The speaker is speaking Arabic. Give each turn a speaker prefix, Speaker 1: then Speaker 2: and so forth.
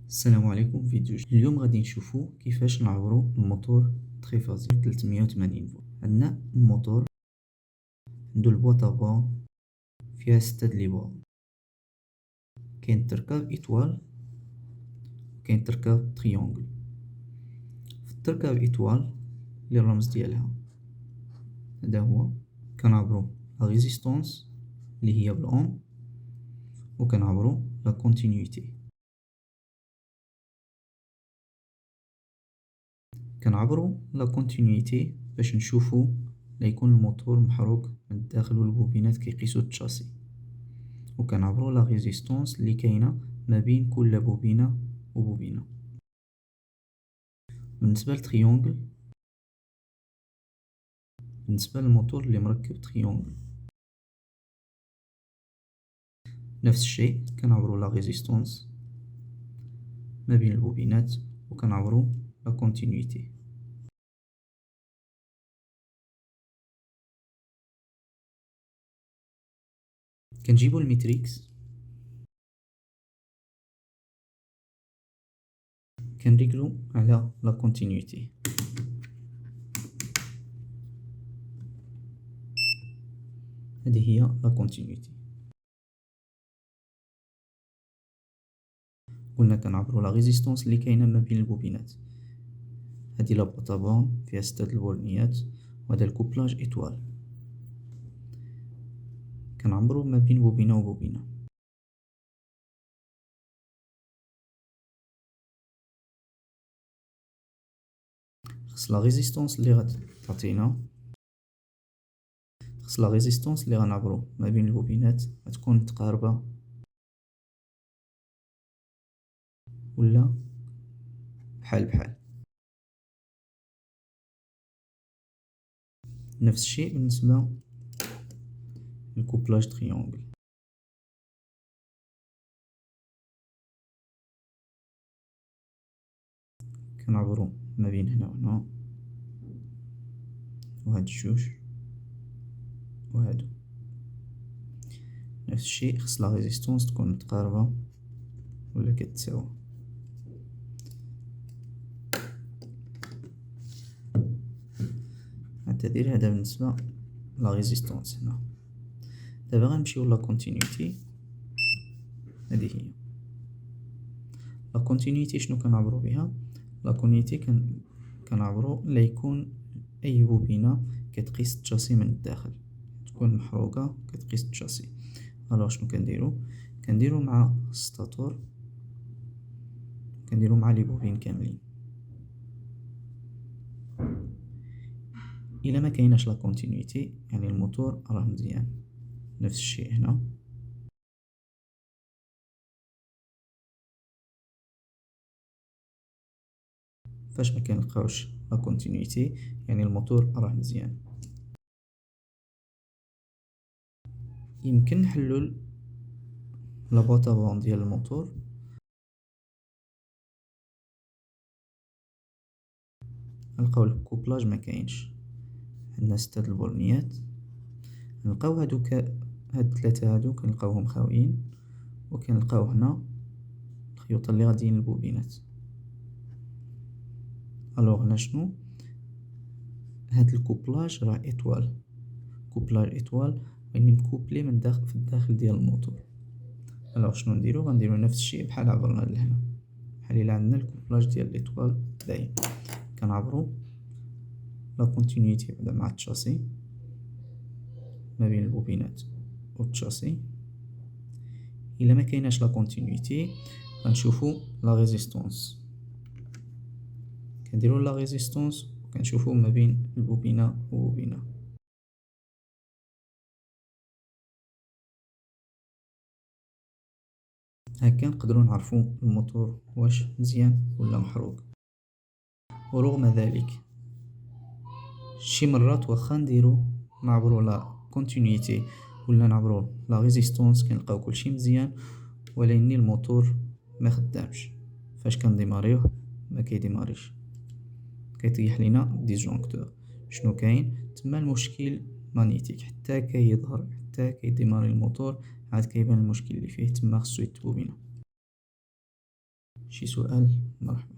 Speaker 1: السلام عليكم. فيديو اليوم غادي نشوفو كيفاش نعبرو الموتور تريفازي 380 فولت. عندنا الموتور عندو البواط افون فيها 6 ليبر، كاين تركاب ايطوال وكاين تركاب تريونغل. في التركاب ايطوال لي الرمز ديالها هذا هو، كنعبرو لا ريزيستونس اللي هي بالاوم، وكنعبرو لا كونتينيتي. كنعبرو لا كونتينيتي باش نشوفو لا يكون الموتور محروق من الداخل والبوبينات كيقيسو التشاسي، وكنعبرو لا ريزيستونس اللي كاينه ما بين كل بوبينه وبوبينه. بالنسبه للتريونغل، بالنسبه للموتور اللي مركب تريونغل نفس الشيء، كنعبرو لا ريزيستونس ما بين البوبينات وكنعبرو لا كونتينيتي. كنجيبو الميتريكس، كنريكلو على لا كونتينيتي. هذه هي لا كونتينيتي. قلنا كنعبرو لا ريزيستونس اللي كاينه ما بين البوبينات. هذه لا بوطابون فيها 6 البورنيات، وهذا الكوبلاج ايطوال. كنعبرو ما بين بوبينه وبوبينه. خص لا ريزيستونس اللي غتعطينا، خص لا ريزيستونس اللي غنعبرو ما بين البوبينات غتكون متقاربة ولا بحال بحال. نفس الشيء بالنسبة للكوبلاج تريونغل. كنعبرو ما بين هنا وهنا، وهاد الجوج وهادو. نفس الشيء خص لا ريزيستونس تكون متقاربة ولا كتساوى. نعتذر، هذا بالنسبة لا ريزيستونس. هنا دابا غنمشيو لا كونتينيتي. هذه هي لا كونتينيتي. شنو كنعبرو بها؟ لا كونتينيتي كنعبرو لا يكون اي بوبينه كتقيس التشاسي من الداخل، تكون محروقه كتقيس التشاسي. الوغ شنو كنديرو مع الستاتور، كنديرو مع لي بوبين كاملين. الا ما كايناش لا كونتينيتي يعني الموتور راه مزيان. نفس الشيء هنا. فاش ما كنلقاوش لا كونتينيتي يعني الموتور راه مزيان. يمكن نحلو لا بواط افون ديال الموتور، نلقاو الكوبلاج ما كاينش. عندنا 6 البورنيات، نلقاو هادوك، هاد 3 هادو كنلقاوهم خاويين، وكنلقاو هنا الخيوط اللي غاديين للبوبينات. الوغ هنا شنو؟ هاد الكوبلاج راه ايطوال، كوبلاج ايطوال يعني مكوبلي من داخل في الداخل ديال الموتور. الوغ شنو غنديرو نفس الشيء بحال عبرنا لهنا. بحال الا عندنا الكوبلاج ديال الايطوال باين، كنعبرو لا كونتينيتي بعدا مع التشاسي ما بين البوبينات والتشاسي. الا ما كايناش لا كونتينيتي غنشوفو لا ريزيستونس، كنديرو لا ريزيستونس وكنشوفو ما بين البوبينه وبوبينه. هكا نقدروا نعرفوا الموتور واش مزيان ولا محروق. ورغم ذلك شي مرات واخا نعبروا لا كونتينيتي ولا نعبروا لا ريزيستونس كنلقاو كلشي مزيان، ولكن الموتور ما خدامش. فاش كنديماريوه ما كيديماريش، كيطيح لينا ديسجونكتور. شنو كاين تما؟ المشكل مانيتيك. حتى كيظهر، حتى كيديماري الموتور عاد كيبان المشكل اللي فيه، تما خصو يتبوبينا. شي سؤال؟ مرحبا.